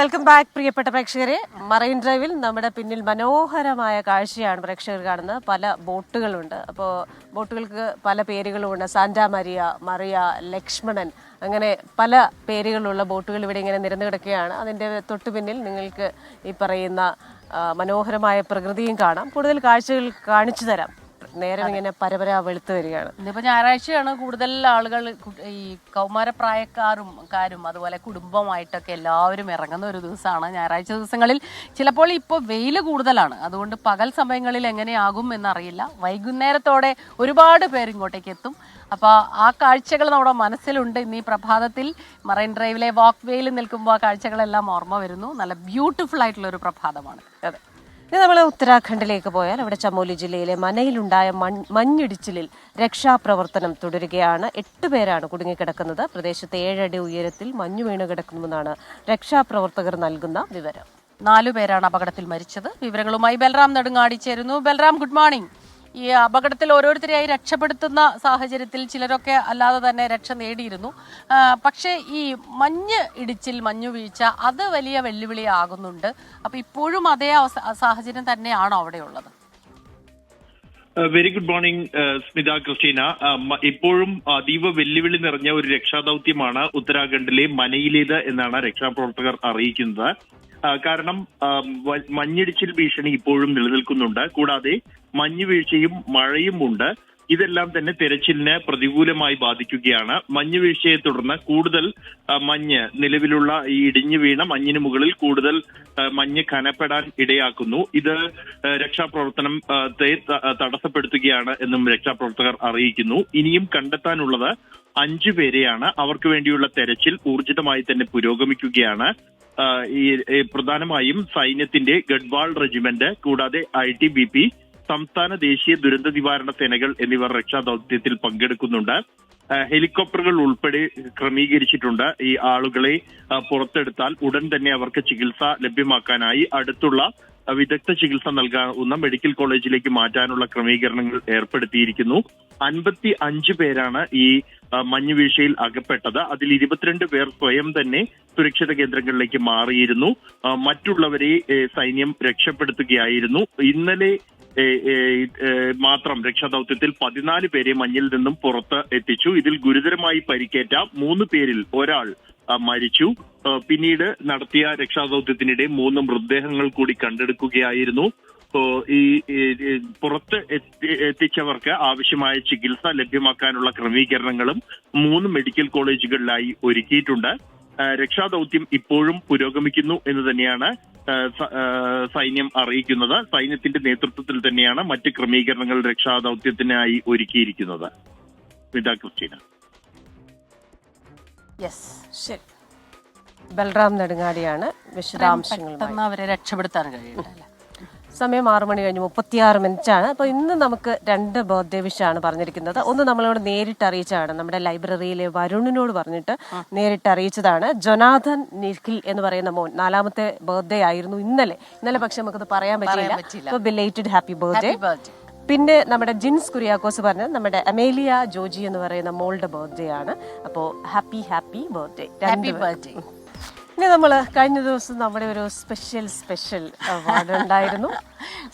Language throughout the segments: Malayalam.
വെൽക്കം ബാക്ക് പ്രിയപ്പെട്ട പ്രേക്ഷകരെ. മറൈൻ ഡ്രൈവിൽ നമ്മുടെ പിന്നിൽ മനോഹരമായ കാഴ്ചയാണ് പ്രേക്ഷകർ കാണുന്നത്. പല ബോട്ടുകളുണ്ട്. അപ്പോൾ ബോട്ടുകൾക്ക് പല പേരുകളുമുണ്ട്. സാന്റാ മരിയ, മറിയ, ലക്ഷ്മണൻ, അങ്ങനെ പല പേരുകളുള്ള ബോട്ടുകൾ ഇവിടെ ഇങ്ങനെ നിരന്നു കിടക്കുകയാണ്. അതിൻ്റെ തൊട്ടു പിന്നിൽ നിങ്ങൾക്ക് ഈ പറയുന്ന മനോഹരമായ പ്രകൃതിയും കാണാം. കൂടുതൽ കാഴ്ചകൾ കാണിച്ചു തരാം. നേരം ഇങ്ങനെ പരപര വെളുത്തു വരികയാണ്. ഇന്നിപ്പോ ഞായറാഴ്ചയാണ്. കൂടുതൽ ആളുകൾ ഈ കൗമാരപ്രായക്കാരും അതുപോലെ കുടുംബമായിട്ടൊക്കെ എല്ലാവരും ഇറങ്ങുന്ന ഒരു ദിവസമാണ് ഞായറാഴ്ച ദിവസങ്ങളിൽ. ചിലപ്പോൾ ഇപ്പോൾ വെയിൽ കൂടുതലാണ്, അതുകൊണ്ട് പകൽ സമയങ്ങളിൽ എങ്ങനെയാകും എന്നറിയില്ല. വൈകുന്നേരത്തോടെ ഒരുപാട് പേര് ഇങ്ങോട്ടേക്ക് എത്തും. അപ്പോൾ ആ കാഴ്ചകൾ നമ്മുടെ മനസ്സിലുണ്ട്. ഇന്ന് ഈ പ്രഭാതത്തിൽ മറൈൻ ഡ്രൈവിലെ വാക്ക് വേയിൽ നിൽക്കുമ്പോൾ ആ കാഴ്ചകളെല്ലാം ഓർമ്മ വരുന്നു. നല്ല ബ്യൂട്ടിഫുൾ ആയിട്ടുള്ള ഒരു പ്രഭാതമാണ്. അതെ. ഇനി നമ്മൾ ഉത്തരാഖണ്ഡിലേക്ക് പോയാൽ അവിടെ ചമോലി ജില്ലയിലെ മനയിലുണ്ടായ മഞ്ഞിടിച്ചിലിൽ രക്ഷാപ്രവർത്തനം തുടരുകയാണ്. 8 പേരാണ് കുടുങ്ങിക്കിടക്കുന്നത്. പ്രദേശത്ത് 7 അടി ഉയരത്തിൽ മഞ്ഞു വീണ് കിടക്കുമെന്നാണ് രക്ഷാപ്രവർത്തകർ നൽകുന്ന വിവരം. 4 പേരാണ് അപകടത്തിൽ മരിച്ചത്. വിവരങ്ങളുമായി ബൽറാം നെടുങ്ങാടി ചേരുന്നു. Balram, good morning. ഈ അപകടത്തിൽ ഓരോരുത്തരെയായി രക്ഷപ്പെടുത്തുന്ന സാഹചര്യത്തിൽ ചിലരൊക്കെ അല്ലാതെ തന്നെ രക്ഷ നേടിയിരുന്നു. പക്ഷേ ഈ മഞ്ഞ് ഇടിച്ചിൽ, മഞ്ഞു വീഴ്ച അത് വലിയ വെല്ലുവിളിയാകുന്നുണ്ട്. അപ്പൊ ഇപ്പോഴും അതേ സാഹചര്യം തന്നെയാണോ അവിടെയുള്ളത്? Very good morning Smitha, Christina. ഇപ്പോഴും അതീവ വെല്ലുവിളി നിറഞ്ഞ ഒരു രക്ഷാദൌത്യമാണ് ഉത്തരാഖണ്ഡിലെ മനയിലേത് എന്നാണ് രക്ഷാപ്രവർത്തകർ അറിയിക്കുന്നത്. കാരണം മഞ്ഞിടിച്ചിൽ ഭീഷണി ഇപ്പോഴും നിലനിൽക്കുന്നുണ്ട്. കൂടാതെ മഞ്ഞുവീഴ്ചയും മഴയും ഉണ്ട്. ഇതെല്ലാം തന്നെ തെരച്ചിലിനെ പ്രതികൂലമായി ബാധിക്കുകയാണ്. മഞ്ഞുവീഴ്ചയെ തുടർന്ന് കൂടുതൽ മഞ്ഞ്, നിലവിലുള്ള ഈ ഇടിഞ്ഞു വീണ മഞ്ഞിന് മുകളിൽ കൂടുതൽ മഞ്ഞ് കനപ്പെടാൻ ഇടയാക്കുന്നു. ഇത് രക്ഷാപ്രവർത്തനം തടസ്സപ്പെടുത്തുകയാണ് എന്നും രക്ഷാപ്രവർത്തകർ അറിയിക്കുന്നു. ഇനിയും കണ്ടെത്താനുള്ളത് 5 പേരെയാണ്. അവർക്ക് വേണ്ടിയുള്ള തെരച്ചിൽ ഊർജിതമായി തന്നെ പുരോഗമിക്കുകയാണ്. ഈ പ്രധാനമായും സൈന്യത്തിന്റെ ഗഡ്വാൾ റെജിമെന്റ്, കൂടാതെ ITBP, സംസ്ഥാന ദേശീയ ദുരന്ത നിവാരണ സേനകൾ എന്നിവർ രക്ഷാദൌത്യത്തിൽ പങ്കെടുക്കുന്നുണ്ട്. ഹെലികോപ്റ്ററുകൾ ഉൾപ്പെടെ ക്രമീകരിച്ചിട്ടുണ്ട്. ഈ ആളുകളെ പുറത്തെടുത്താൽ ഉടൻ തന്നെ അവർക്ക് ചികിത്സ ലഭ്യമാക്കാനായി അടുത്തുള്ള വിദഗ്ധ ചികിത്സ നൽകാവുന്ന മെഡിക്കൽ കോളേജിലേക്ക് മാറ്റാനുള്ള ക്രമീകരണങ്ങൾ ഏർപ്പെടുത്തിയിരിക്കുന്നു. 55 പേരാണ് ഈ മഞ്ഞുവീഴ്ചയിൽ അകപ്പെട്ടത്. അതിൽ 22 പേർ സ്വയം തന്നെ സുരക്ഷിത കേന്ദ്രങ്ങളിലേക്ക് മാറിയിരുന്നു. മറ്റുള്ളവരെ സൈന്യം രക്ഷപ്പെടുത്തുകയായിരുന്നു. ഇന്നലെ മാത്രം രക്ഷാദൌത്യത്തിൽ 14 പേരെ മഞ്ഞിൽ നിന്നും പുറത്ത് എത്തിച്ചു. ഇതിൽ ഗുരുതരമായി പരിക്കേറ്റ 3 പേരിൽ ഒരാൾ മരിച്ചു. പിന്നീട് നടത്തിയ രക്ഷാദൌത്യത്തിനിടെ 3 മൃതദേഹങ്ങൾ കൂടി കണ്ടെടുക്കുകയായിരുന്നു. ഈ പുറത്ത് എത്തിച്ചവർക്ക് ആവശ്യമായ ചികിത്സ ലഭ്യമാക്കാനുള്ള ക്രമീകരണങ്ങളും 3 മെഡിക്കൽ കോളേജുകളിലായി ഒരുക്കിയിട്ടുണ്ട്. രക്ഷാദൌത്യം ഇപ്പോഴും പുരോഗമിക്കുന്നു എന്ന് തന്നെയാണ് സൈന്യം അറിയിക്കുന്നത്. സൈന്യത്തിന്റെ നേതൃത്വത്തിൽ തന്നെയാണ് മറ്റ് ക്രമീകരണങ്ങൾ രക്ഷാദൌത്യത്തിനായി ഒരുക്കിയിരിക്കുന്നത്. വിദാ ക്രിസ്റ്റീന. ശരി, ബൽറാം നെടുങ്ങാടിയാണ് വിശദാംശങ്ങൾ. അവരെ രക്ഷപ്പെടുത്താൻ കഴിയില്ല. സമയം 6 മണി കഴിഞ്ഞ് 36 മിനിറ്റാണ്. അപ്പോൾ ഇന്ന് നമുക്ക് 2 ബർത്ത്ഡേ വിഷാണ് പറഞ്ഞിരിക്കുന്നത്. ഒന്ന് നമ്മളോട് നേരിട്ട് അറിയിച്ചതാണ്, നമ്മുടെ ലൈബ്രറിയിലെ വരുണിനോട് പറഞ്ഞിട്ട് നേരിട്ട് അറിയിച്ചതാണ്. ജൊനാഥൻ നിഖിൽ എന്ന് പറയുന്ന മോൻ 4ാമത്തെ ബർത്ത്ഡേ ആയിരുന്നു ഇന്നലെ. പക്ഷെ നമുക്കത് പറയാൻ പറ്റില്ല. അപ്പോൾ ബിലേറ്റഡ് ഹാപ്പി ബർത്ത്ഡേ. പിന്നെ നമ്മുടെ ജിൻസ് കുര്യാക്കോസ് പറഞ്ഞ നമ്മുടെ അമേലിയ ജോജി എന്ന് പറയുന്ന മോളുടെ ബർത്ത്ഡേ ആണ്. അപ്പോൾ ഹാപ്പി ബർത്ത്ഡേ. ഇനി നമ്മൾ കഴിഞ്ഞ ദിവസം നമ്മുടെ ഒരു സ്പെഷ്യൽ അവാർഡ് ഉണ്ടായിരുന്നു.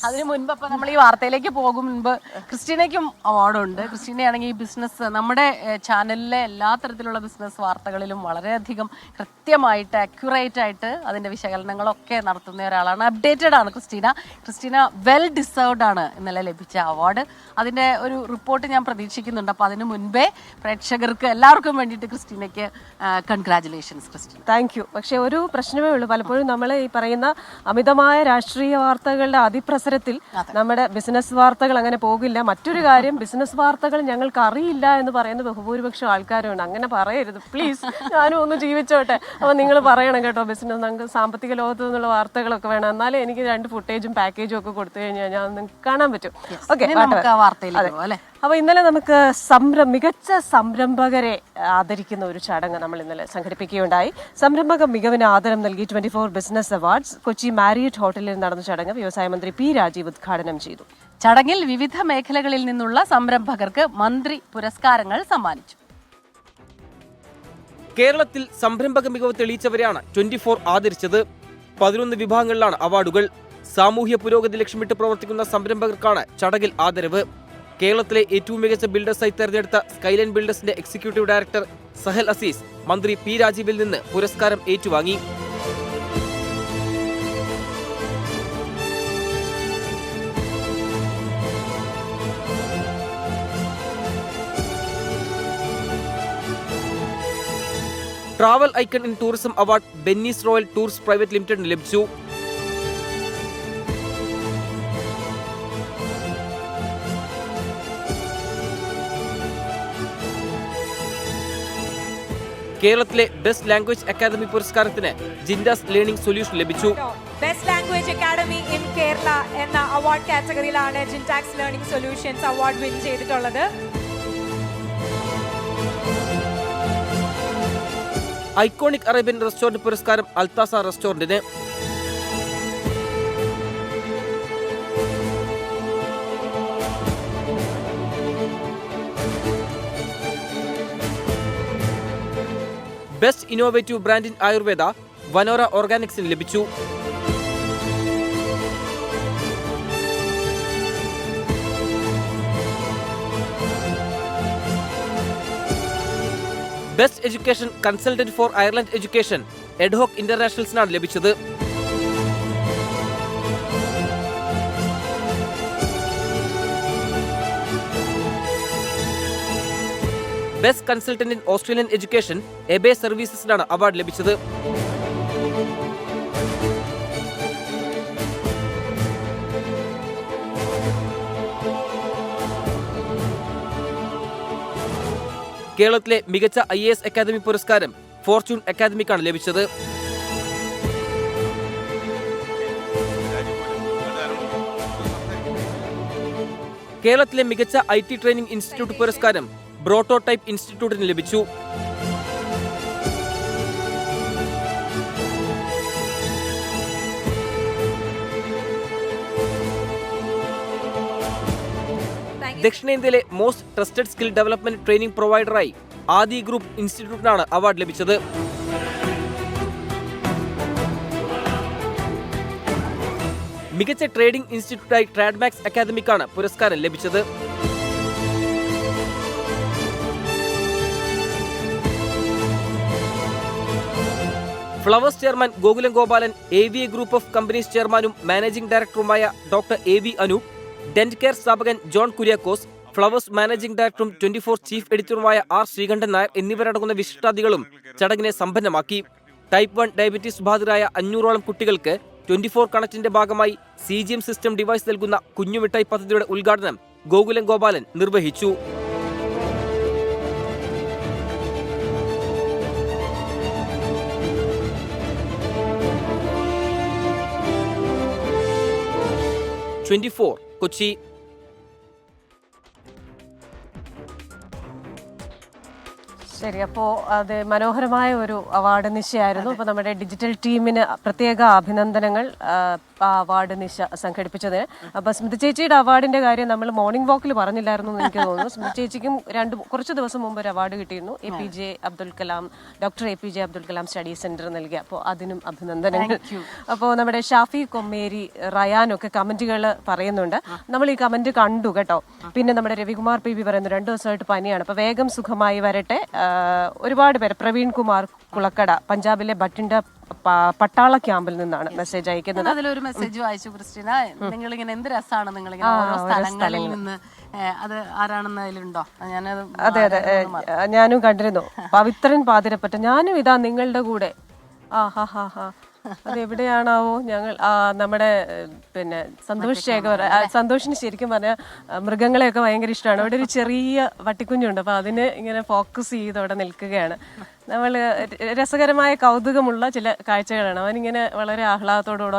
അതിനു മുൻപ് അപ്പൊ നമ്മൾ ഈ വാർത്തയിലേക്ക് പോകും മുൻപ് ക്രിസ്റ്റീനയ്ക്കും അവാർഡുണ്ട്. ക്രിസ്റ്റീനയാണെങ്കിൽ ഈ ബിസിനസ്, നമ്മുടെ ചാനലിലെ എല്ലാ തരത്തിലുള്ള ബിസിനസ് വാർത്തകളിലും വളരെയധികം കൃത്യമായിട്ട് അക്യുറേറ്റ് ആയിട്ട് അതിന്റെ വിശകലനങ്ങളൊക്കെ നടത്തുന്ന ഒരാളാണ്. അപ്ഡേറ്റഡ് ആണ് ക്രിസ്റ്റീന വെൽ ഡിസേർവ്ഡ് ആണ് ഇന്നലെ ലഭിച്ച അവാർഡ്. അതിന്റെ ഒരു റിപ്പോർട്ട് ഞാൻ പ്രതീക്ഷിക്കുന്നുണ്ട്. അപ്പൊ അതിനു മുൻപേ പ്രേക്ഷകർക്ക് എല്ലാവർക്കും വേണ്ടിയിട്ട് ക്രിസ്റ്റീനയ്ക്ക് കൺഗ്രാറ്റുലേഷൻസ് ക്രിസ്റ്റീന. Thank you. പക്ഷെ ഒരു പ്രശ്നമേ ഉള്ളൂ, പലപ്പോഴും നമ്മൾ ഈ പറയുന്ന അമിതമായ രാഷ്ട്രീയ വാർത്തകളുടെ അതിപ്രസരത്തിൽ നമ്മുടെ ബിസിനസ് വാർത്തകൾ അങ്ങനെ പോകില്ല. മറ്റൊരു കാര്യം, ബിസിനസ് വാർത്തകൾ ഞങ്ങൾക്ക് അറിയില്ല എന്ന് പറയുന്ന ബഹുഭൂരിപക്ഷം ആൾക്കാരുണ്ട്. അങ്ങനെ പറയരുത് പ്ലീസ്. ഞാനും ഒന്ന് ജീവിച്ചോട്ടെ. അപ്പൊ നിങ്ങൾ പറയണം കേട്ടോ, ബിസിനസ് നമുക്ക് സാമ്പത്തിക ലോകത്തു നിന്നുള്ള വാർത്തകളൊക്കെ വേണം. എന്നാലേ എനിക്ക് 2 ഫുട്ടേജും പാക്കേജും ഒക്കെ കൊടുത്തു കഴിഞ്ഞാൽ ഞാൻ നിങ്ങൾക്ക് കാണാൻ പറ്റും. ഓക്കെ, അപ്പൊ ഇന്നലെ നമുക്ക് മികച്ച സംരംഭകരെ ആദരിക്കുന്ന ഒരു ചടങ്ങ് നമ്മൾ ഇന്നലെ സംഘടിപ്പിക്കുകയുണ്ടായി. സംരംഭക മികവിന് ആദരം നൽകി 24 ബിസിനസ് അവാർഡ്സ് കൊച്ചി മാരിയറ്റ് ഹോട്ടലിൽ നടന്ന ചടങ്ങ് വ്യവസായ മന്ത്രി പി രാജീവ് ഉദ്ഘാടനം ചെയ്തു. ചടങ്ങിൽ വിവിധ മേഖലകളിൽ നിന്നുള്ള സംരംഭകർക്ക് മന്ത്രി പുരസ്കാരങ്ങൾ സമ്മാനിച്ചു. കേരളത്തിൽ സംരംഭക മികവ് തെളിയിച്ചവരെയാണ് 24 ആദരിച്ചത്. 11 വിഭാഗങ്ങളിലാണ് അവാർഡുകൾ. സാമൂഹ്യ പുരോഗതി ലക്ഷ്യമിട്ട് പ്രവർത്തിക്കുന്ന സംരംഭകർക്കാണ് ചടങ്ങിൽ ആദരവ്. കേരളത്തിലെ ഏറ്റവും മികച്ച ബിൽഡേഴ്സായി തെരഞ്ഞെടുത്ത സ്കൈലൈൻ ബിൽഡേഴ്സിന്റെ എക്സിക്യൂട്ടീവ് ഡയറക്ടർ സഹൽ അസീസ് മന്ത്രി പി രാജീവിൽ നിന്ന് പുരസ്കാരം ഏറ്റുവാങ്ങി. Travel icon in tourism award Benny's royal tours private ലിമിറ്റഡിന് ലഭിച്ചു. കേരളത്തിലെ ബെസ്റ്റ് ലാംഗ്വേജ് അക്കാദമി പുരസ്കാരത്തിന് ജിൻഡാസ് ലേണിംഗ് സൊല്യൂഷൻ ലഭിച്ചു. Best language academy in Kerala എന്ന അവാർഡ് കാറ്റഗറിയിലാണ് ജിൻഡാക്സ് ലേണിംഗ് സൊല്യൂഷൻസ് അവാർഡ് വിൻ ചെയ്തിട്ടുള്ളത്. ഐക്കോണിക് അറേബ്യൻ റെസ്റ്റോറന്റ് പുരസ്കാരം അൽത്താസ റെസ്റ്റോറന്റിന്. Best innovative brand in Ayurveda വനോറ ഓർഗാനിക്സിന് ലഭിച്ചു. Best education consultant for Ireland education എഡ്ഹോക് ഇന്റർനാഷണൽസിനാണ് ലഭിച്ചത്. Best consultant in Australian education എബേ സർവീസസിനാണ് അവാർഡ് ലഭിച്ചത്. കേരളത്തിലെ മികച്ച IAS അക്കാദമി പുരസ്കാരം ഫോർച്യൂൺ അക്കാദമിക്കാണ് ലഭിച്ചത്. കേരളത്തിലെ മികച്ച IT ട്രെയിനിംഗ് ഇൻസ്റ്റിറ്റ്യൂട്ട് പുരസ്കാരം ബ്രോട്ടോടൈപ്പ് ഇൻസ്റ്റിറ്റ്യൂട്ടിന് ലഭിച്ചു. ദക്ഷിണേന്ത്യയിലെ most trusted skill development training പ്രൊവൈഡറായി ആദി ഗ്രൂപ്പ് ഇൻസ്റ്റിറ്റ്യൂട്ടിനാണ് അവാർഡ് ലഭിച്ചത്. മികച്ച ട്രേഡിംഗ് ഇൻസ്റ്റിറ്റ്യൂട്ടായി ട്രാഡ്മാക്സ് അക്കാദമിക്കാണ് പുരസ്കാരം ലഭിച്ചത്. Flowers chairman Gokulam Gopalan, AVA group of companies ചെയർമാനും മാനേജിംഗ് ഡയറക്ടറുമായ doctor AV Anoop, dent care സ്ഥാപകൻ ജോൺ കുര്യാക്കോസ്, ഫ്ലവേഴ്സ് മാനേജിംഗ് ഡയറക്ടറും 24 ചീഫ് എഡിറ്ററുമായ R ശ്രീകണ്ഠൻ നായർ എന്നിവരടങ്ങുന്ന വിശിഷ്ടാതിഥികളും ചടങ്ങിനെ സമ്പന്നമാക്കി. ടൈപ്പ് 1 ഡയബറ്റീസ് ബാധിതരായ 500ഓളം കുട്ടികൾക്ക് 24 കണക്റ്റിന്റെ ഭാഗമായി CGM സിസ്റ്റം ഡിവൈസ് നൽകുന്ന കുഞ്ഞുമിഠായി പദ്ധതിയുടെ ഉദ്ഘാടനം ഗോകുലം ഗോപാലൻ നിർവഹിച്ചു. കൊച്ചി. ശരി, അപ്പോൾ അത് മനോഹരമായ ഒരു അവാർഡ് നിശയായിരുന്നു. അപ്പോൾ നമ്മുടെ ഡിജിറ്റൽ ടീമിന് പ്രത്യേക അഭിനന്ദനങ്ങൾ ആ അവാർഡ് നിശ സംഘടിപ്പിച്ചതിന്. അപ്പോൾ സ്മിത ചേച്ചിയുടെ അവാർഡിന്റെ കാര്യം നമ്മൾ മോർണിംഗ് വാക്കിൽ പറഞ്ഞില്ലായിരുന്നു എന്ന് എനിക്ക് തോന്നുന്നു. സ്മിത ചേച്ചിക്കും കുറച്ച് ദിവസം മുമ്പ് ഒരു അവാർഡ് കിട്ടിയിരുന്നു. Doctor APJ Abdul Kalam study centre നൽകിയ. അപ്പോൾ അതിനും അഭിനന്ദനങ്ങൾ. അപ്പോൾ നമ്മുടെ ഷാഫി കൊമ്മേരി, റയാനൊക്കെ കമന്റുകൾ പറയുന്നുണ്ട്. നമ്മൾ ഈ കമന്റ് കണ്ടു കേട്ടോ. പിന്നെ നമ്മുടെ രവികുമാർ PB പറയുന്നു 2 ദിവസമായിട്ട് പനിയാണ്, അപ്പോൾ വേഗം സുഖമായി വരട്ടെ. ഒരുപാട് പേര്, പ്രവീൺ കുമാർ കുളക്കട, പഞ്ചാബിലെ ബറ്റിൻഡ പട്ടാള ക്യാമ്പിൽ നിന്നാണ് മെസ്സേജ് അയക്കുന്നത്. അതിലൊരു മെസ്സേജ് വായിച്ചു ക്രിസ്റ്റീന. നിങ്ങളിങ്ങനെ എന്ത് രസമാണ് നിങ്ങളിങ്ങനെ ഓരോ സ്ഥലങ്ങളിൽ നിന്ന്, അത് ആരാണെന്ന് അതിലുണ്ടോ? ഞാനത് അതെ ഞാനും കണ്ടിരുന്നു. പവിത്രൻ പാതിരപ്പറ്റ, ഞാനും ഇതാ നിങ്ങളുടെ കൂടെ. അതെവിടെയാണാവോ? ഞങ്ങൾ നമ്മുടെ പിന്നെ സന്തോഷിന് ശരിക്കും പറഞ്ഞാൽ മൃഗങ്ങളെയൊക്കെ ഭയങ്കര ഇഷ്ടമാണ്. അവിടെ ഒരു ചെറിയ വട്ടിക്കുഞ്ഞുണ്ട്, അപ്പൊ അതിന് ഇങ്ങനെ ഫോക്കസ് ചെയ്ത് അവിടെ നിൽക്കുകയാണ്. നമ്മൾ രസകരമായ കൗതുകമുള്ള ചില കാഴ്ചകളാണ്. അവനിങ്ങനെ വളരെ ആഹ്ലാദത്തോടുകൂടെ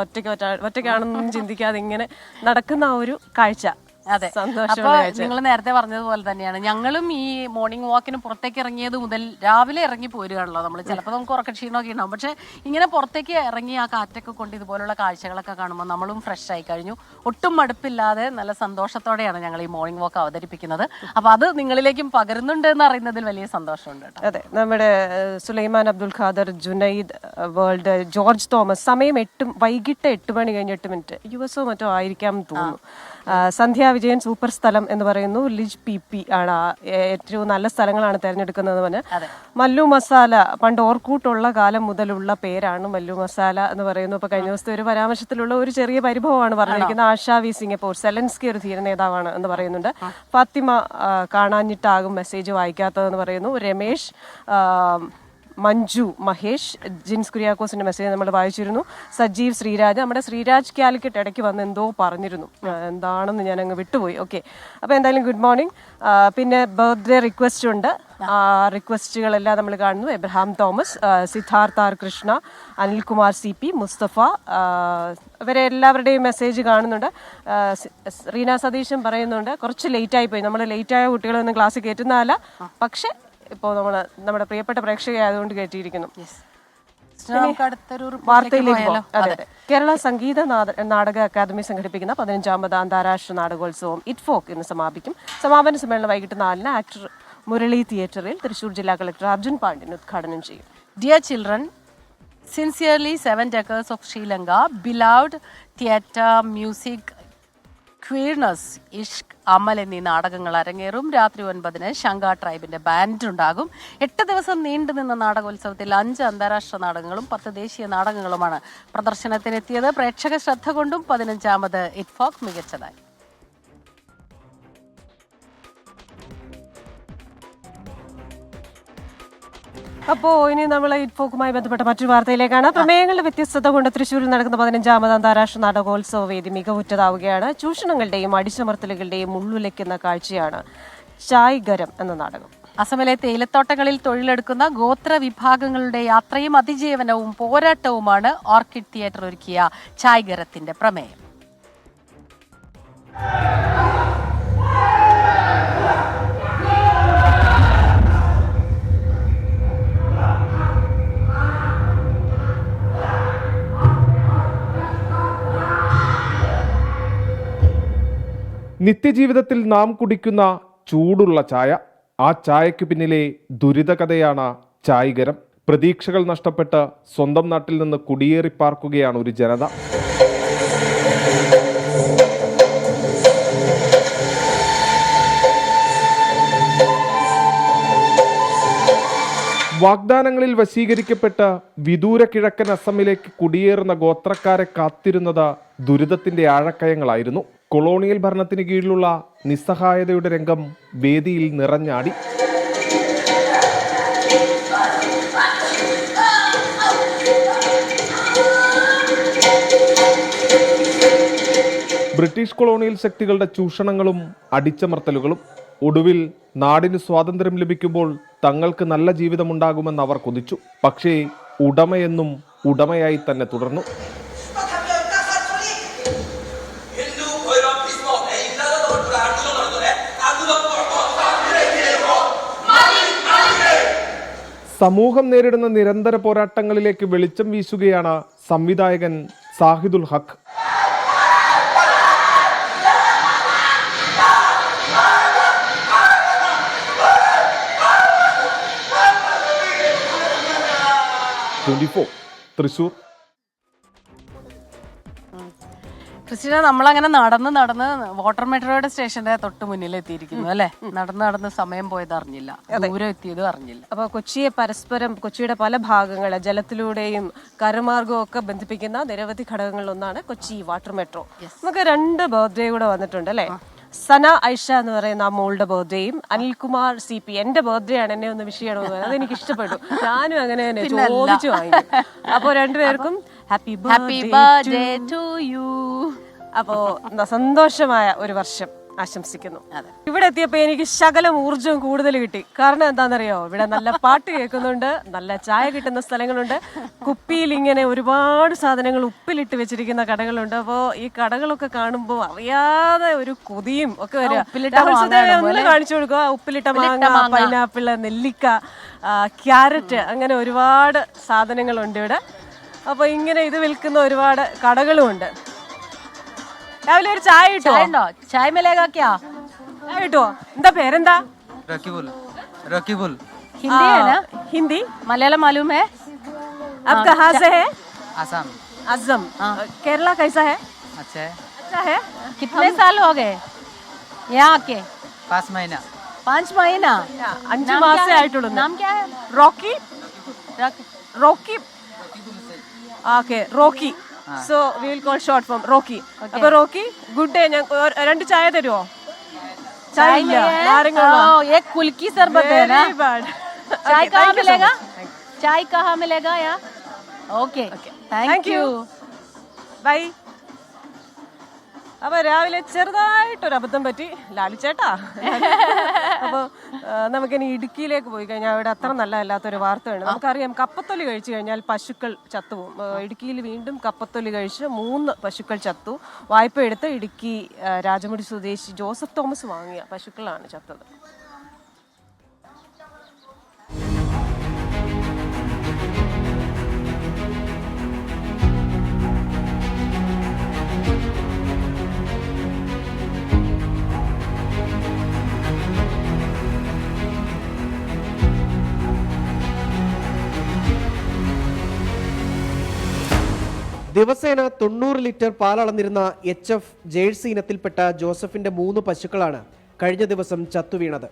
ഒറ്റയ്ക്കാണെന്നൊന്നും ചിന്തിക്കാതെ ഇങ്ങനെ നടക്കുന്ന ആ ഒരു കാഴ്ച അതെ. അപ്പൊ നിങ്ങൾ നേരത്തെ പറഞ്ഞതുപോലെ തന്നെയാണ് ഞങ്ങളും ഈ മോർണിംഗ് വാക്കിന് പുറത്തേക്ക് ഇറങ്ങിയത് മുതൽ രാവിലെ ഇറങ്ങി പോരുകയാണല്ലോ നമ്മൾ. ചിലപ്പോൾ നമുക്ക് ഉറക്കക്ഷീണമൊക്കെ ഉണ്ടാവും, പക്ഷെ ഇങ്ങനെ പുറത്തേക്ക് ഇറങ്ങി ആ കാറ്റൊക്കെ കൊണ്ട് ഇതുപോലുള്ള കാഴ്ചകളൊക്കെ കാണുമ്പോൾ നമ്മളും ഫ്രഷ് ആയി കഴിഞ്ഞു. ഒട്ടും മടുപ്പില്ലാതെ നല്ല സന്തോഷത്തോടെയാണ് ഞങ്ങൾ ഈ മോർണിംഗ് വാക്ക് അവതരിപ്പിക്കുന്നത്. അപ്പൊ അത് നിങ്ങളിലേക്കും പകരുന്നുണ്ട് എന്ന് അറിയുന്നതിൽ വലിയ സന്തോഷമുണ്ട് കേട്ടോ. അതെ, നമ്മുടെ Sulaiman Abdul Khader, Junaid world, George Thomas, സമയം വൈകിട്ട് 8 മണി കഴിഞ്ഞ് 8 മിനിറ്റ്, US മറ്റോ ആയിരിക്കാം തോന്നുന്നു. സന്ധ്യ വിജയൻ സൂപ്പർ സ്ഥലം എന്ന് പറയുന്നു. ലിജ് PP ആണ് ഏറ്റവും നല്ല സ്ഥലങ്ങളാണ് തിരഞ്ഞെടുക്കുന്നത് പറഞ്ഞ്. മല്ലു മസാല, പണ്ട് ഓർക്കൂട്ടുള്ള കാലം മുതലുള്ള പേരാണ് മല്ലു മസാല എന്ന് പറയുന്നു. ഇപ്പൊ കഴിഞ്ഞ ദിവസത്തെ ഒരു പരാമർശത്തിലുള്ള ഒരു ചെറിയ പരിഭവമാണ് പറഞ്ഞിരിക്കുന്നത്. ആശാ വി സിംഗപ്പൂർ, സെലൻസ്കി ഒരു ധീര നേതാവാണ് എന്ന് പറയുന്നുണ്ട്. ഫാത്തിമ, കാണാഞ്ഞിട്ടാകും മെസ്സേജ് വായിക്കാത്തതെന്ന് പറയുന്നു. രമേശ്, മഞ്ജു മഹേഷ്, ജിൻസ് കുര്യാക്കോസിന്റെ മെസ്സേജ് നമ്മൾ വായിച്ചിരുന്നു. സജീവ് ശ്രീരാജ്, നമ്മുടെ ശ്രീരാജ് കാലിക്കറ്റ് ഇടയ്ക്ക് വന്ന് എന്തോ പറഞ്ഞിരുന്നു, എന്താണെന്ന് ഞാൻ അങ്ങ് വിട്ടുപോയി. ഓക്കെ, അപ്പോൾ എന്തായാലും ഗുഡ് മോർണിംഗ്. പിന്നെ ബർത്ത്ഡേ റിക്വസ്റ്റ് ഉണ്ട്. റിക്വസ്റ്റുകളെല്ലാം നമ്മൾ കാണുന്നു. Abraham Thomas, Siddhartha R Krishna, Anilkumar CP, Mustafa, ഇവരെ എല്ലാവരുടെയും മെസ്സേജ് കാണുന്നുണ്ട്. റീന സതീശൻ പറയുന്നുണ്ട് കുറച്ച് ലേറ്റായി പോയി, നമ്മൾ ലേറ്റായ കുട്ടികളൊന്നും ക്ലാസ്സിൽ കയറ്റുന്നതല്ല, പക്ഷെ ഇപ്പോൾ നമ്മുടെ പ്രിയപ്പെട്ട പ്രേക്ഷകയായതുകൊണ്ട് കയറ്റിയിരിക്കുന്നു. വാർത്തയിലേക്ക് പോകാം. അതെ, കേരള സംഗീത നാടക അക്കാദമി സംഘടിപ്പിക്കുന്ന 15ാമത് അന്താരാഷ്ട്ര നാടകോത്സവം ഇറ്റ്ഫോക്ക് ഇന്ന് സമാപിക്കും. സമാപന സമ്മേളനം വൈകിട്ട് 4-ന് ആക്ടർ മുരളി തിയേറ്ററിൽ തൃശൂർ ജില്ലാ കളക്ടർ അർജുൻ പാണ്ഡ്യൻ ഉദ്ഘാടനം ചെയ്യും. Dear children, sincerely 7 Decades of Sri Lanka, beloved theatre, music, queerness, Ishq, Amal എന്നീ നാടകങ്ങൾ അരങ്ങേറും. രാത്രി 9-ന് ശങ്ക ട്രൈബിന്റെ ബാൻഡ് ഉണ്ടാകും. 8 ദിവസം നീണ്ടുനിന്ന നാടകോത്സവത്തിൽ 5 അന്താരാഷ്ട്ര നാടകങ്ങളും 10 ദേശീയ നാടകങ്ങളുമാണ് പ്രദർശനത്തിനെത്തിയത്. പ്രേക്ഷക ശ്രദ്ധ കൊണ്ടും 15ാമത് ഇറ്റ്ഫോക്ക് മികച്ചതായി. അപ്പോൾ ഇനി നമ്മൾ ഇറ്റ്ഫോക്കുമായി ബന്ധപ്പെട്ട മറ്റൊരു വാർത്തയിലേക്കാണ്. പ്രമേയങ്ങളുടെ വ്യത്യസ്തത കൊണ്ട് തൃശ്ശൂരിൽ നടക്കുന്ന 15ാമത് അന്താരാഷ്ട്ര നാടകോത്സവ വേദി മികവുറ്റതാവുകയാണ്. ചൂഷണങ്ങളുടെയും അടിച്ചമർത്തലുകളുടെയും ഉള്ളുലയ്ക്കുന്ന കാഴ്ചയാണ് ചായ് ഗരം എന്ന നാടകം. അസമിലെ തേയിലത്തോട്ടങ്ങളിൽ തൊഴിലെടുക്കുന്ന ഗോത്ര വിഭാഗങ്ങളുടെ യാത്രയും അതിജീവനവും പോരാട്ടവുമാണ് ഓർക്കിഡ് തിയേറ്റർ ഒരുക്കിയ ചായ് ഗരത്തിന്റെ പ്രമേയം. നിത്യജീവിതത്തിൽ നാം കുടിക്കുന്ന ചൂടുള്ള ചായ, ആ ചായയ്ക്ക് പിന്നിലെ ദുരിതകഥയാണ് ചായ് ഗരം. പ്രതീക്ഷകൾ നഷ്ടപ്പെട്ട് സ്വന്തം നാട്ടിൽ നിന്ന് കുടിയേറിപ്പാർക്കുകയാണ് ഒരു ജനത. വാഗ്ദാനങ്ങളിൽ വശീകരിക്കപ്പെട്ട് വിദൂര കിഴക്കൻ അസമിലേക്ക് കുടിയേറുന്ന ഗോത്രക്കാരെ കാത്തിരുന്നത് ദുരിതത്തിന്റെ ആഴക്കയങ്ങളായിരുന്നു. കൊളോണിയൽ ഭരണത്തിന് കീഴിലുള്ള നിസ്സഹായതയുടെ രംഗം വേദിയിൽ നിറഞ്ഞാടി. ബ്രിട്ടീഷ് കൊളോണിയൽ ശക്തികളുടെ ചൂഷണങ്ങളും അടിച്ചമർത്തലുകളും. ഒടുവിൽ നാടിന് സ്വാതന്ത്ര്യം ലഭിക്കുമ്പോൾ തങ്ങൾക്ക് നല്ല ജീവിതമുണ്ടാകുമെന്ന് അവർ കൊതിച്ചു. പക്ഷേ ഉടമയെന്നും ഉടമയായി തന്നെ തുടർന്നു. സമൂഹം നേരിടുന്ന നിരന്തര പോരാട്ടങ്ങളിലേക്ക് വെളിച്ചം വീശുകയാണ് സംവിധായകൻ സാഹിദുൽ ഹക്ക്. തൃശൂർ. ക്രിസ്റ്റീന, നമ്മളങ്ങനെ നടന്ന് വാട്ടർ മെട്രോയുടെ സ്റ്റേഷന്റെ തൊട്ട് മുന്നിൽ എത്തിയിരിക്കുന്നു അല്ലെ. നടന്ന് സമയം പോയത് അറിഞ്ഞില്ല, ദൂരം എത്തിയത് അറിഞ്ഞില്ല. അപ്പൊ കൊച്ചിയെ പരസ്പരം, കൊച്ചിയുടെ പല ഭാഗങ്ങളെ ജലത്തിലൂടെയും കരമാർഗവും ഒക്കെ ബന്ധിപ്പിക്കുന്ന നിരവധി ഘടകങ്ങളിലൊന്നാണ് കൊച്ചി വാട്ടർ മെട്രോ. നമുക്ക് 2 ബർത്ത്ഡേ കൂടെ വന്നിട്ടുണ്ട് അല്ലെ. സന ഐഷ എന്ന് പറയുന്ന ആ മോളുടെ ബർത്ത്ഡേയും അനിൽകുമാർ CP, എന്റെ ബർത്ത്ഡേ ആണ്, എന്നെ ഒന്ന് വിഷ് ചെയ്യണമെന്ന് പറയുന്നത്. അതെനിക്ക് ഇഷ്ടപ്പെട്ടു. ഞാനും അങ്ങനെ തന്നെ ചോദിച്ചു വാങ്ങി. അപ്പൊ 2 പേർക്കും ഹാപ്പി ബർത്ത്ഡേ ടു യു. അപ്പോ സന്തോഷമായ ഒരു വർഷം ആശംസിക്കുന്നു. ഇവിടെ എത്തിയപ്പോൾ എനിക്ക് ശകലം ഊർജ്ജവും കൂടുതൽ കിട്ടി. കാരണം എന്താണെന്നറിയോ, ഇവിടെ നല്ല പാട്ട് കേൾക്കുന്നുണ്ട്, നല്ല ചായ കിട്ടുന്ന സ്ഥലങ്ങളുണ്ട്, കുപ്പിയിൽ ഇങ്ങനെ ഒരുപാട് സാധനങ്ങൾ ഉപ്പിലിട്ട് വെച്ചിരിക്കുന്ന കടകളുണ്ട്. അപ്പോൾ ഈ കടകളൊക്കെ കാണുമ്പോൾ അറിയാതെ ഒരു കൊതിയും ഒക്കെ വരിക. ഒന്ന് കാണിച്ചു കൊടുക്കുക. ഉപ്പിലിട്ട മാങ്ങ, പൈനാപ്പിൾ, നെല്ലിക്ക, ക്യാരറ്റ്, അങ്ങനെ ഒരുപാട് സാധനങ്ങളുണ്ട് ഇവിടെ. അപ്പോൾ ഇങ്ങനെ ഇത് വിൽക്കുന്ന ഒരുപാട് കടകളുമുണ്ട്. രാവിലെ ഒരു ചായ കിട്ടുമോ? ചായ മിലേഗാ ക്യാ? ചായ കിട്ടുമോ? എന്താ പേരെന്താ? रकीबुल हिंदी है ना? हिंदी? मलयालम मालूम है? आप कहाँ से है? आसाम असम. केरला कैसा है? अच्छा है अच्छा है. कितने साल हो गए यहाँ आके? 5 महीना 5 महीना. 5 മാസേ ആയിട്ടുള്ളൂ. नाम क्या है? Rocky. Rocky. Okay, Rocky. So we will call short form Rocky. അപ്പൊ റോക്കി, ഗുഡ് ഡേ. ഞാൻ 2 ചായ തരുമോ? ചായ ഇല്ല, നാരങ്ങ വെള്ളം. ये कुल्की शरबत है ना? Very bad. चाय Okay, कहाँ thank you so मिलेगा? much. चाय कहाँ मिलेगा यहाँ? Okay, Thank thank you. You. Bye. അപ്പൊ രാവിലെ ചെറുതായിട്ടൊരു അബദ്ധം പറ്റി, ലാലിച്ചേട്ടാ. അപ്പോൾ നമുക്കിനി ഇടുക്കിയിലേക്ക് പോയി കഴിഞ്ഞാൽ അവിടെ അത്ര നല്ലതല്ലാത്തൊരു വാർത്തയുണ്ട്. നമുക്കറിയാം, കപ്പത്തൊലി കഴിച്ചു കഴിഞ്ഞാൽ പശുക്കൾ ചത്തുപോകും. ഇടുക്കിയിൽ വീണ്ടും കപ്പത്തൊലി കഴിച്ച് 3 പശുക്കൾ ചത്തു. വായ്പ എടുത്ത് ഇടുക്കി രാജമുടി സ്വദേശി ജോസഫ് തോമസ് വാങ്ങിയ പശുക്കളാണ് ചത്തത്. ദിവസേന 90 ലിറ്റർ പാലളന്നിരുന്ന HF ജേഴ്സി ഇനത്തിൽപ്പെട്ട ജോസഫിന്റെ 3 പശുക്കളാണ് കഴിഞ്ഞ ദിവസം ചത്തുവീണത്.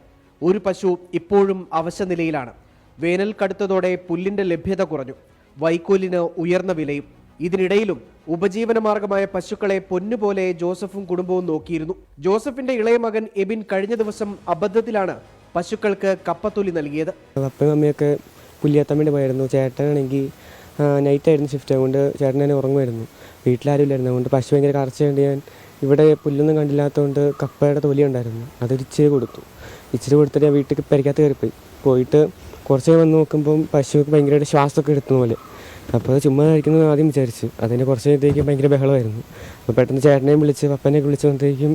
ഒരു പശു ഇപ്പോഴും അവശനിലയിലാണ്. വേനൽ കടുത്തതോടെ പുല്ലിന്റെ ലഭ്യത കുറഞ്ഞു, വൈക്കോലിന് ഉയർന്ന വിലയും. ഇതിനിടയിലും ഉപജീവനമാർഗമായ പശുക്കളെ പൊന്നുപോലെ ജോസഫും കുടുംബവും നോക്കിയിരുന്നു. ജോസഫിന്റെ ഇളയ മകൻ എബിൻ കഴിഞ്ഞ ദിവസം അബദ്ധത്തിലാണ് പശുക്കൾക്ക് കപ്പത്തൊലി നൽകിയത്. അപ്പനും അമ്മയൊക്കെ പുല്ലിയെത്താൻ വേണ്ടി പോയിരുന്നു. ചേട്ടനാണെങ്കിൽ നൈറ്റായിരുന്നു ഷിഫ്റ്റ്, അതുകൊണ്ട് ചേട്ടൻ തന്നെ ഉറങ്ങുമായിരുന്നു. വീട്ടിലാരും ഇല്ലായിരുന്നു. അതുകൊണ്ട് പശു ഭയങ്കര കറച്ചുകൊണ്ട് ഞാൻ ഇവിടെ പുല്ലൊന്നും കണ്ടില്ലാത്തതുകൊണ്ട് കപ്പയുടെ തൊലി ഉണ്ടായിരുന്നു, അതൊരു ഇച്ചിരി കൊടുത്തു. ഇച്ചിരി കൊടുത്തിട്ട് ഞാൻ വീട്ടിൽ പരിക്കകത്ത് കയറിപ്പോയി. പോയിട്ട് കുറച്ച് വന്ന് നോക്കുമ്പം പശുക്ക് ഭയങ്കരമായിട്ട് ശ്വാസമൊക്കെ എടുത്തുന്ന പോലെ. അപ്പോൾ അത് ചുമ്മാ കഴിക്കുന്നത് ആദ്യം വിചാരിച്ചു. അതിന് കുറച്ച് കഴിഞ്ഞത്തേക്കും ഭയങ്കര ബഹളമായിരുന്നു. അപ്പോൾ പെട്ടെന്ന് ചേട്ടനെയും വിളിച്ച് പപ്പനെയൊക്കെ വിളിച്ച് വന്നത്തേക്കും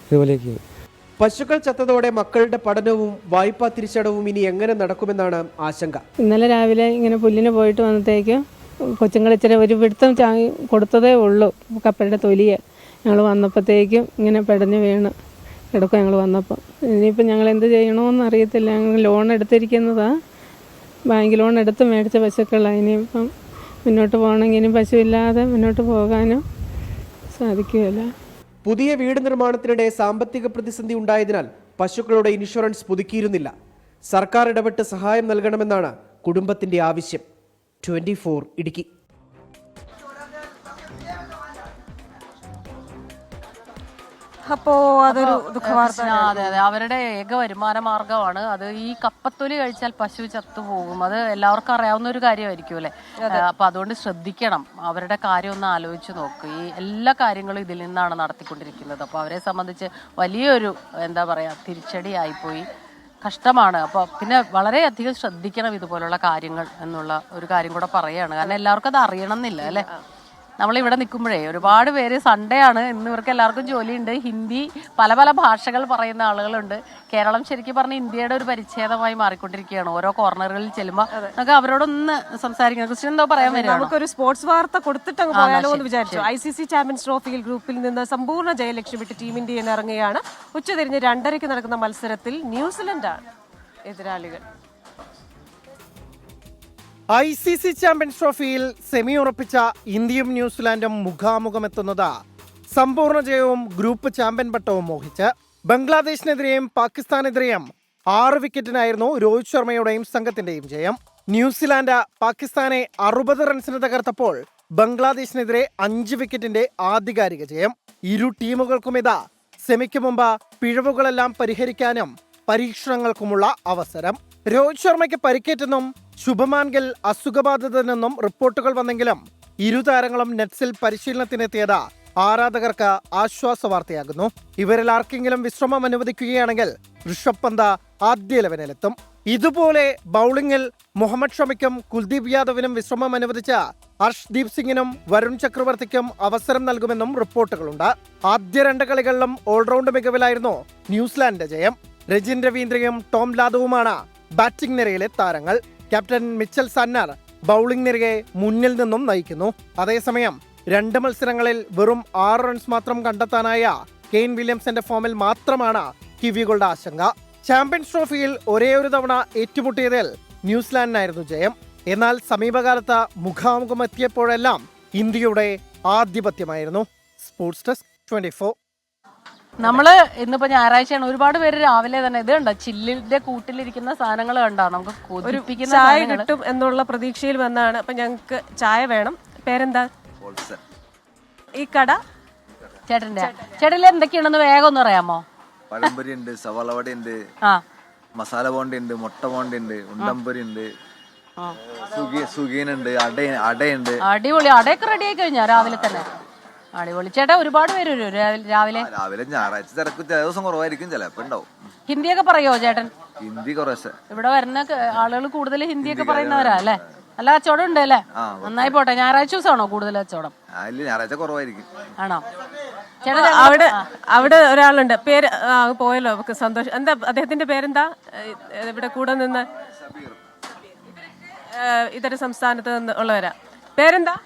ഇതുപോലെയൊക്കെ. പശുക്കൾ ചത്തതോടെ മക്കളുടെ പഠനവും വായ്പാ തിരിച്ചടവും ഇനി എങ്ങനെ നടക്കുമെന്നാണ് ആശങ്ക. ഇന്നലെ രാവിലെ ഇങ്ങനെ പുല്ലിന് പോയിട്ട് വന്നത്തേക്കും കൊച്ചുങ്ങൾ ഇച്ചിരി ഒരു പിടുത്തം കൊടുത്തതേ ഉള്ളൂ. കപ്പയുടെ തൊലിയെ ഞങ്ങൾ വന്നപ്പോഴത്തേക്കും ഇങ്ങനെ പെടഞ്ഞ് വീണ് കിടക്കും. ഞങ്ങൾ വന്നപ്പോൾ ഇനിയിപ്പോൾ ഞങ്ങൾ എന്ത് ചെയ്യണമെന്ന് അറിയത്തില്ല. ഞങ്ങൾ ലോൺ എടുത്തിരിക്കുന്നതാണ്, ബാങ്ക് ലോൺ എടുത്ത് മേടിച്ച പശുക്കളാണ്. ഇനിയിപ്പം മുന്നോട്ട് പോകണമെങ്കിൽ ഇനി പശു ഇല്ലാതെ മുന്നോട്ട് പോകാനും സാധിക്കുകയില്ല. പുതിയ വീട് നിർമ്മാണത്തിനിടെ സാമ്പത്തിക പ്രതിസന്ധി ഉണ്ടായതിനാൽ പശുക്കളുടെ ഇൻഷുറൻസ് പുതുക്കിയിരുന്നില്ല. സർക്കാർ ഇടപെട്ട് സഹായം നൽകണമെന്നാണ് കുടുംബത്തിന്റെ ആവശ്യം. 24 ഇടുക്കി. അപ്പോ അതൊരു ദുഃഖവാർത്ത. അതെ അതെ, അവരുടെ ഏക വരുമാന മാർഗമാണ് അത്. ഈ കപ്പത്തൊലി കഴിച്ചാൽ പശു ചത്തുപോകും, അത് എല്ലാവർക്കും അറിയാവുന്ന ഒരു കാര്യമായിരിക്കും അല്ലേ. അപ്പൊ അതുകൊണ്ട് ശ്രദ്ധിക്കണം, അവരുടെ കാര്യം ഒന്ന് ആലോചിച്ച് നോക്ക്. ഈ എല്ലാ കാര്യങ്ങളും ഇതിൽ നിന്നാണ് നടത്തിക്കൊണ്ടിരിക്കുന്നത്. അപ്പോൾ അവരെ സംബന്ധിച്ച് വലിയൊരു എന്താ പറയാ തിരിച്ചടി ആയിപ്പോയി. കഷ്ടമാണ്. അപ്പോൾ പിന്നെ വളരെയധികം ശ്രദ്ധിക്കണം ഇതുപോലുള്ള കാര്യങ്ങൾ എന്നുള്ള ഒരു കാര്യം കൂടെ പറയുകയാണ്. കാരണം എല്ലാവർക്കും അത് അറിയണം എന്നില്ല അല്ലേ. നമ്മളിവിടെ നിൽക്കുമ്പോഴേ ഒരുപാട് പേര് സൺഡേ ആണ്, ഇന്ന് ഇവർക്ക് എല്ലാവർക്കും ജോലിയുണ്ട്. ഹിന്ദി പല പല ഭാഷകൾ പറയുന്ന ആളുകളുണ്ട്. കേരളം ശരിക്കും പറഞ്ഞ ഇന്ത്യയുടെ ഒരു പരിച്ഛേദമായി മാറിക്കൊണ്ടിരിക്കുകയാണ്. ഓരോ കോർണറുകളിൽ ചെല്ലുമ്പോൾ നമുക്ക് അവരോടൊന്ന് സംസാരിക്കണം. ക്രിസ്ത്യൻ എന്തോ പറയാൻ വരും. നമുക്കൊരു സ്പോർട്സ് വാർത്ത കൊടുത്തിട്ട് അങ്ങ് പോയാലോ എന്ന് വിചാരിച്ചു. ICC ചാമ്പ്യൻസ് ട്രോഫിയിൽ ഗ്രൂപ്പിൽ നിന്ന് സമ്പൂർണ്ണ ജയം ലക്ഷ്യമിട്ട് ടീം ഇന്ത്യ ഇറങ്ങുകയാണ്. ഉച്ചതിരിഞ്ഞ് 2:30 നടക്കുന്ന മത്സരത്തിൽ ന്യൂസിലൻഡാണ് എതിരാളികൾ. ICC ചാമ്പ്യൻസ് ട്രോഫിയിൽ സെമി ഉറപ്പിച്ച ഇന്ത്യയും ന്യൂസിലാൻഡും മുഖാമുഖമെത്തുന്നത് സമ്പൂർണ്ണ ജയവും ഗ്രൂപ്പ് ചാമ്പ്യൻ പട്ടവും മോഹിച്ച്. ബംഗ്ലാദേശിനെതിരെയും പാകിസ്ഥാനെതിരെയും 6 വിക്കറ്റിനായിരുന്നു രോഹിത് ശർമ്മയുടെയും സംഘത്തിന്റെയും ജയം. ന്യൂസിലാൻഡ് പാകിസ്ഥാനെ 60 റൺസിന് തകർത്തപ്പോൾ ബംഗ്ലാദേശിനെതിരെ 5 വിക്കറ്റിന്റെ ആധികാരിക ജയം. ഇരു ടീമുകൾക്കും ഇതാ സെമിക്ക് മുമ്പ് പിഴവുകളെല്ലാം പരിഹരിക്കാനും പരീക്ഷണങ്ങൾക്കുമുള്ള അവസരം. രോഹിത് ശർമ്മയ്ക്ക് പരിക്കേറ്റെന്നും ശുഭമാൻ ഗിൽ അസുഖബാധിതനെന്നും റിപ്പോർട്ടുകൾ വന്നെങ്കിലും ഇരു താരങ്ങളും നെറ്റ്സിൽ പരിശീലനത്തിനെത്തിയത് ആരാധകർക്ക് ആശ്വാസ വാർത്തയാകുന്നു. ഇവരിൽ ആർക്കെങ്കിലും വിശ്രമം അനുവദിക്കുകയാണെങ്കിൽ ഋഷഭ് പന്ത് ആദ്യ 11-ലെത്തും. ഇതുപോലെ ബൌളിംഗിൽ മുഹമ്മദ് ഷമിക്കും കുൽദീപ് യാദവിനും വിശ്രമം അനുവദിച്ച ഹർഷ്ദീപ് സിംഗിനും വരുൺ ചക്രവർത്തിക്കും അവസരം നൽകുമെന്നും റിപ്പോർട്ടുകളുണ്ട്. ആദ്യ 2 കളികളിലും ഓൾറൗണ്ട് മികവിലായിരുന്നു ന്യൂസിലാൻഡിന്റെ ജയം. രജിൻ രവീന്ദ്രയും ടോം ലാദവുമാണ് ബാറ്റിംഗ് നിരയിലെ താരങ്ങൾ. ക്യാപ്റ്റൻ മിച്ചൽ സാന്നർ ബൌളിംഗ് നിരയെ മുന്നിൽ നിന്നും നയിക്കുന്നു. അതേസമയം 2 മത്സരങ്ങളിൽ വെറും 6 റൺസ് മാത്രം കണ്ടെത്താനായ കെയ്ൻ വില്യംസന്റെ ഫോമിൽ മാത്രമാണ് കിവികളുടെ ആശങ്ക. ചാമ്പ്യൻസ് ട്രോഫിയിൽ ഒരേ ഒരു തവണ ഏറ്റുമുട്ടിയതിൽ ന്യൂസിലാൻഡിനായിരുന്നു ജയം. എന്നാൽ സമീപകാലത്ത് മുഖാമുഖം എത്തിയപ്പോഴെല്ലാം ഇന്ത്യയുടെ ആധിപത്യമായിരുന്നു. Sports desk 24. നമ്മള് ഇന്നിപ്പോ ഞായറാഴ്ചയാണ്. ഒരുപാട് പേര് രാവിലെ തന്നെ ഇത് കണ്ടോ, ചില്ലിന്റെ കൂട്ടിലിരിക്കുന്ന സാധനങ്ങൾ കണ്ടോ, നമുക്ക് കൊതിപ്പിക്കുന്ന ചായ കിട്ടും എന്നുള്ള പ്രതീക്ഷയിൽ വന്നാണ്. അപ്പൊ ഞങ്ങക്ക് ചായ വേണം. പേരെന്താ? ഈ കട ചേട്ടനിൽ എന്തൊക്കെയാണെന്ന് വേഗം ഒന്ന് പറയാമോ? പഴംപൊരി ഉണ്ട്, സവാള വട ഉണ്ട്, മസാല ബോണ്ട ഉണ്ട്, മുട്ട ബോണ്ട ഉണ്ട്, ഉണ്ടംപൊരി ഉണ്ട്, സുഗീനുണ്ട്, അടയുണ്ട്. അടിപൊളി. അടയൊക്കെ റെഡി ആയി കഴിഞ്ഞാ രാവിലെ തന്നെ? അടിപൊളി. ചേട്ടാ ഒരുപാട് പേര് വരും രാവിലെ? രാവിലെ ഞായറാഴ്ച തിരക്ക് ചില ദിവസം കുറവായിരിക്കും, ചിലപ്പോ ഉണ്ടാവും. ഹിന്ദിയൊക്കെ പറയോ ചേട്ടൻ? ഹിന്ദി കുറേശ്ശെ. ഇവിടെ വരുന്ന ആളുകൾ കൂടുതൽ ഹിന്ദിയൊക്കെ പറയുന്നവരാ അല്ലേ? നല്ല കച്ചവടം ഉണ്ട് അല്ലേ? നന്നായി പോട്ടെ. ഞായറാഴ്ച ദിവസമാണോ കൂടുതൽ കച്ചവടം? ഞായറാഴ്ച കുറവായിരിക്കും. ആണോ? അവിടെ ഒരാളുണ്ട്, പേര് പോയല്ലോ, സന്തോഷം. എന്താ അദ്ദേഹത്തിന്റെ പേരെന്താ? ഇവിടെ കൂടെ നിന്ന് ഇതര സംസ്ഥാനത്ത് നിന്ന് ഉള്ളവരാ. പേരെന്താ?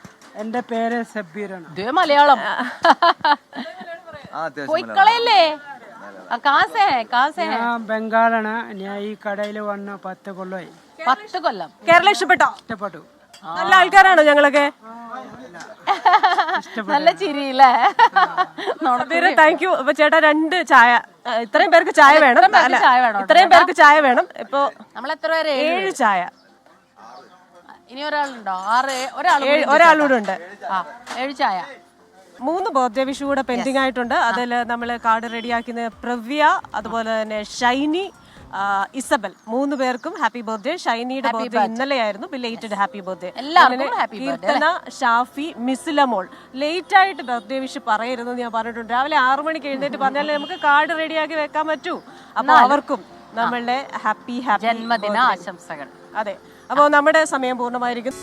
എന്റെ പേര് സബീറാണ്. മലയാളം പോയിക്കളയല്ലേ? ബംഗാളാണ്. ഞാൻ ഈ കടയിൽ വന്ന് 10 കൊല്ലമായി. 10 കൊല്ലം. കേരളം ഇഷ്ടപ്പെട്ടോ? ഇഷ്ടപ്പെട്ടു. നല്ല ആൾക്കാരാണോ ഞങ്ങളൊക്കെ? നല്ല ചിരിയില്ലേ? Thank you. അപ്പൊ ചേട്ടാ 2 ചായ. ഇത്രയും പേർക്ക് ചായ വേണം. ഇത്രയും പേർക്ക് ചായ വേണം. ഇപ്പൊ നമ്മൾ എത്ര പേര്? 7 ചായ. ഇനി ഒരാളുണ്ടോ? ഒരാളൂടെ ഉണ്ട്. 7 ചായ. 3 ബർത്ത്ഡേ വിഷു കൂടെ പെൻഡിങ് ആയിട്ടുണ്ട്. അതിൽ നമ്മൾ കാർഡ് റെഡിയാക്കുന്ന പ്രവ്യ, അതുപോലെ തന്നെ ഷൈനി, ഇസബൽ, 3 പേർക്കും ഹാപ്പി ബർത്ത്ഡേ. ഷൈനിയുടെ ബർത്ത്ഡേ ഇന്നലെയായിരുന്നു. Belated happy birthday. Keerthana, Shafi, Misilamol late ആയിട്ട് ബർത്ത്ഡേ വിഷ് പറയരുതെന്ന് ഞാൻ പറഞ്ഞിട്ടുണ്ട്. രാവിലെ 6 മണിക്ക് എഴുന്നേറ്റ് പറഞ്ഞാലേ നമുക്ക് കാർഡ് റെഡിയാക്കി വെക്കാൻ പറ്റൂ. അപ്പൊ അവർക്കും നമ്മളുടെ ഹാപ്പി ജന്മദിന ആശംസകൾ. അതെ. അപ്പോൾ നമ്മുടെ സമയം പൂർണ്ണമായിരിക്കും.